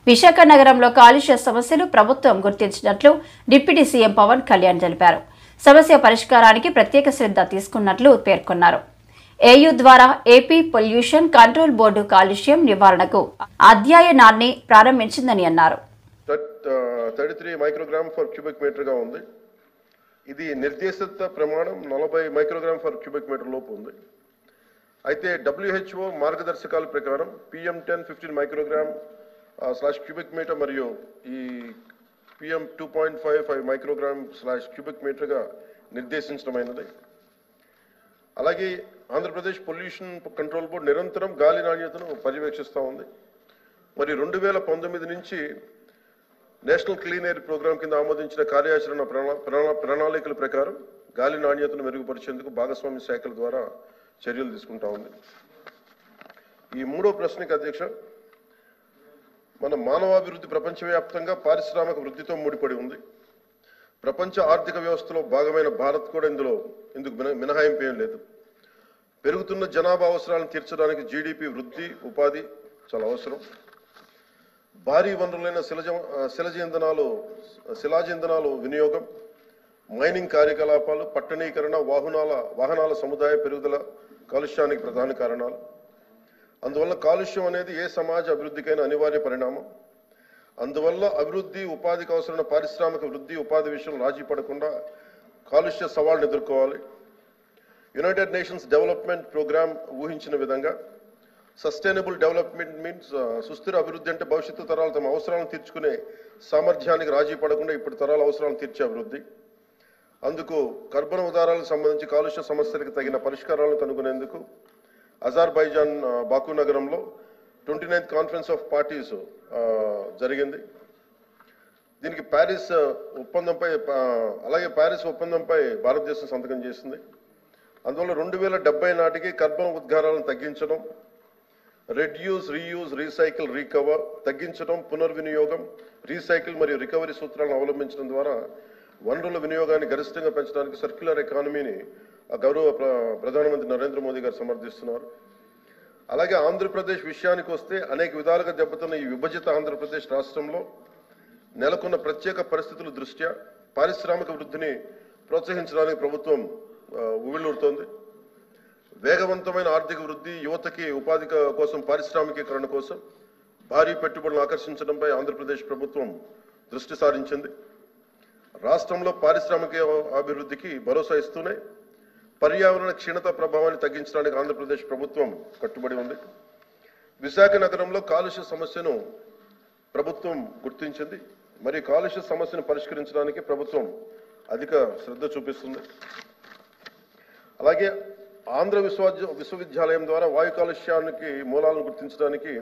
విశాఖ నగరంలో కాలుష్య సమస్యలు ప్రభుత్వం గుర్తించినట్లు డిప్యూటీ సీఎం పవన్ కళ్యాణ్ తెలిపారు. సమస్య పరిష్కారానికి ప్రత్యేక శ్రద్ధ తీసుకున్నట్లు పేర్కొన్నారు. ఏయూ ద్వారా ఏపీ పొల్యూషన్ కంట్రోల్ బోర్డు కాలుష్యం నివారణకు అధ్యయనాన్ని ప్రారంభించిందని అన్నారు. 33 మైక్రోగ్రామ్ ఫర్ క్యూబిక్ మీటర్ గా ఉంది. ఇది నిర్దేశిత ప్రమాణం 40 మైక్రోగ్రామ్ ఫర్ క్యూబిక్ మీటర్ లోపు ఉంది. అయితే WHO మార్గదర్శకాల ప్రకారం PM10 15 మైక్రోగ్రామ్ /క్యూబిక్ మీటర్ మరియు ఈ PM 2.55 మైక్రోగ్రామ్ /క్యూబిక్ మీటర్ గా నిర్దేశించడమైనది. అలాగే ఆంధ్రప్రదేశ్ పొల్యూషన్ కంట్రోల్ బోర్డు నిరంతరం గాలి నాణ్యతను పర్యవేక్షిస్తూ ఉంది. మరి 2019 నుంచి నేషనల్ క్లీన్ ఎయిర్ ప్రోగ్రాం కింద ఆమోదించిన కార్యాచరణ ప్రణాళికల ప్రకారం గాలి నాణ్యతను మెరుగుపరిచేందుకు భాగస్వామ్య శాఖల ద్వారా చర్యలు తీసుకుంటా ఉంది. ఈ మూడో ప్రశ్నకి అధ్యక్ష, మన మానవాభివృద్ధి ప్రపంచవ్యాప్తంగా పారిశ్రామిక వృద్ధితో ముడిపడి ఉంది. ప్రపంచ ఆర్థిక వ్యవస్థలో భాగమైన భారత్ కూడా ఇందుకు మినహాయింపు ఏం లేదు. పెరుగుతున్న జనాభా అవసరాలను తీర్చడానికి జీడిపి వృద్ధి, ఉపాధి చాలా అవసరం. భారీ వనరులైన శిలాజ ఇంధనాలు వినియోగం, మైనింగ్ కార్యకలాపాలు, పట్టణీకరణ, వాహనాల సముదాయ పెరుగుదల కాలుష్యానికి ప్రధాన కారణాలు. అందువల్ల కాలుష్యం అనేది ఏ సమాజ అభివృద్ధికైనా అనివార్య పరిణామం. అందువల్ల అభివృద్ధి, ఉపాధికి అవసరమైన పారిశ్రామిక వృద్ధి, ఉపాధి విషయంలో రాజీ పడకుండా కాలుష్య సవాళ్ళను ఎదుర్కోవాలి. యునైటెడ్ నేషన్స్ డెవలప్మెంట్ ప్రోగ్రామ్ ఊహించిన విధంగా సస్టైనబుల్ డెవలప్మెంట్ మీన్స్ సుస్థిర అభివృద్ధి అంటే భవిష్యత్తు తరాలు తమ అవసరాలను తీర్చుకునే సామర్థ్యానికి రాజీ పడకుండా ఇప్పుడు తరాల అవసరాలను తీర్చే అభివృద్ధి. అందుకు కర్బన ఉదారాలకు సంబంధించి కాలుష్య సమస్యలకు తగిన పరిష్కారాలను కనుగొనేందుకు అజర్బైజాన్ బాకు నగరంలో 29th కాన్ఫరెన్స్ ఆఫ్ పార్టీస్ జరిగింది. దీనికి ప్యారిస్ ఒప్పందంపై భారతదేశం సంతకం చేసింది. అందువల్ల 2070 నాటికి కర్బన ఉద్గారాలను తగ్గించడం, రెడ్యూస్, రీయూజ్, రీసైకిల్, రీకవర్ తగ్గించడం, పునర్వినియోగం, రీసైకిల్ మరియు రికవరీ సూత్రాలను అవలంబించడం ద్వారా వనరుల వినియోగాన్ని గరిష్టంగా పెంచడానికి సర్క్యులర్ ఎకానమీని గౌరవ ప్రధానమంత్రి నరేంద్ర మోదీ గారు సమర్థిస్తున్నారు. అలాగే ఆంధ్రప్రదేశ్ విషయానికి వస్తే అనేక విధాలుగా దెబ్బతున్న ఈ విభజిత ఆంధ్రప్రదేశ్ రాష్ట్రంలో నెలకొన్న ప్రత్యేక పరిస్థితుల దృష్ట్యా పారిశ్రామిక వృద్ధిని ప్రోత్సహించడానికి ప్రభుత్వం ఉవ్విళ్లూరుతోంది. వేగవంతమైన ఆర్థిక వృద్ధి, యువతకి ఉపాధి కోసం, పారిశ్రామికీకరణ కోసం భారీ పెట్టుబడులను ఆకర్షించడంపై ఆంధ్రప్రదేశ్ ప్రభుత్వం దృష్టి సారించింది. రాష్ట్రంలో పారిశ్రామిక అభివృద్ధికి భరోసా ఇస్తూనే పర్యావరణ క్షీణత ప్రభావాన్ని తగ్గించడానికి ఆంధ్రప్రదేశ్ ప్రభుత్వం కట్టుబడి ఉంది. విశాఖ నగరంలో కాలుష్య సమస్యను ప్రభుత్వం గుర్తించింది. మరి కాలుష్య సమస్యను పరిష్కరించడానికి ప్రభుత్వం అధిక శ్రద్ధ చూపిస్తుంది. అలాగే ఆంధ్ర విశ్వవిద్యాలయం ద్వారా వాయు కాలుష్యానికి మూలాలను గుర్తించడానికి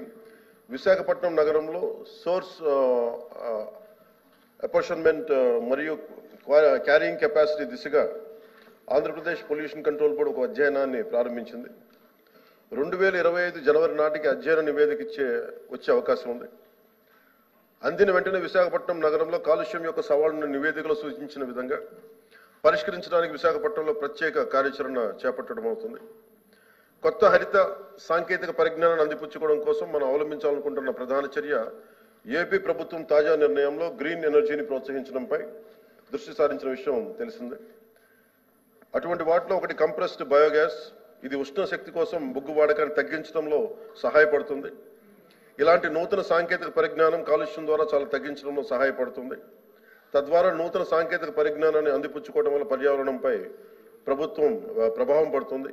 విశాఖపట్నం నగరంలో సోర్స్ అపార్ట్మెంట్ మరియు క్యారింగ్ కెపాసిటీ దిశగా ఆంధ్రప్రదేశ్ పొల్యూషన్ కంట్రోల్ బోర్డు ఒక అధ్యయనాన్ని ప్రారంభించింది. 2025 జనవరి నాటికి అధ్యయన నివేదిక వచ్చే అవకాశం ఉంది. అందిన వెంటనే విశాఖపట్నం నగరంలో కాలుష్యం యొక్క సవాళ్లను నివేదికలో సూచించిన విధంగా పరిష్కరించడానికి విశాఖపట్నంలో ప్రత్యేక కార్యాచరణ చేపట్టడం అవుతుంది. కొత్త హరిత సాంకేతిక పరిజ్ఞానాన్ని అందిపుచ్చుకోవడం కోసం మనం అవలంబించాలనుకుంటున్న ప్రధాన చర్య ఏపీ ప్రభుత్వం తాజా నిర్ణయంలో గ్రీన్ ఎనర్జీని ప్రోత్సహించడంపై దృష్టి సారించిన విషయం తెలిసిందే. అటువంటి వాటిలో ఒకటి కంప్రెస్డ్ బయోగ్యాస్. ఇది ఉష్ణ శక్తి కోసం బొగ్గు వాడకాన్ని తగ్గించడంలో సహాయపడుతుంది. ఇలాంటి నూతన సాంకేతిక పరిజ్ఞానం కాలుష్యం ద్వారా చాలా తగ్గించడంలో సహాయపడుతుంది. తద్వారా నూతన సాంకేతిక పరిజ్ఞానాన్ని అందిపుచ్చుకోవడం వల్ల పర్యావరణంపై ప్రభుత్వం ప్రభావం పడుతుంది.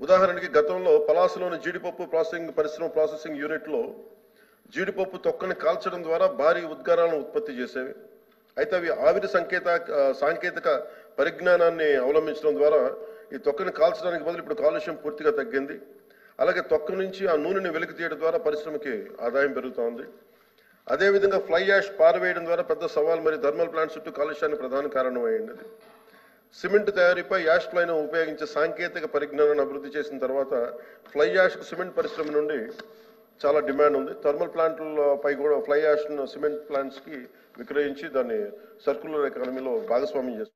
ఉదాహరణకి గతంలో పలాసలోని జీడిపప్పు ప్రాసెసింగ్ యూనిట్లో జీడిపప్పు తొక్కని కాల్చడం ద్వారా భారీ ఉద్గారాలను ఉత్పత్తి చేసేవి. అయితే అవి ఆవిరి సాంకేతిక పరిజ్ఞానాన్ని అవలంబించడం ద్వారా ఈ తొక్కని కాల్చడానికి బదులు ఇప్పుడు కాలుష్యం పూర్తిగా తగ్గింది. అలాగే తొక్క నుంచి ఆ నూనెని వెలికి తీయడం ద్వారా పరిశ్రమకి ఆదాయం పెరుగుతోంది. అదేవిధంగా ఫ్లై యాష్ పారవేయడం ద్వారా పెద్ద సవాల్ మరియు థర్మల్ ప్లాంట్ చుట్టూ కాలుష్యానికి ప్రధాన కారణమైంది. సిమెంట్ తయారీపై యాష్ ఫ్లైను ఉపయోగించే సాంకేతిక పరిజ్ఞానాన్ని అభివృద్ధి చేసిన తర్వాత ఫ్లై యాష్కు సిమెంట్ పరిశ్రమ నుండి చాలా డిమాండ్ ఉంది. థర్మల్ ప్లాంట్లపై కూడా ఫ్లై యాష్ సిమెంట్ ప్లాంట్స్కి విక్రయించి దాన్ని సర్క్యులర్ ఎకానమీలో భాగస్వామ్యం చేస్తారు.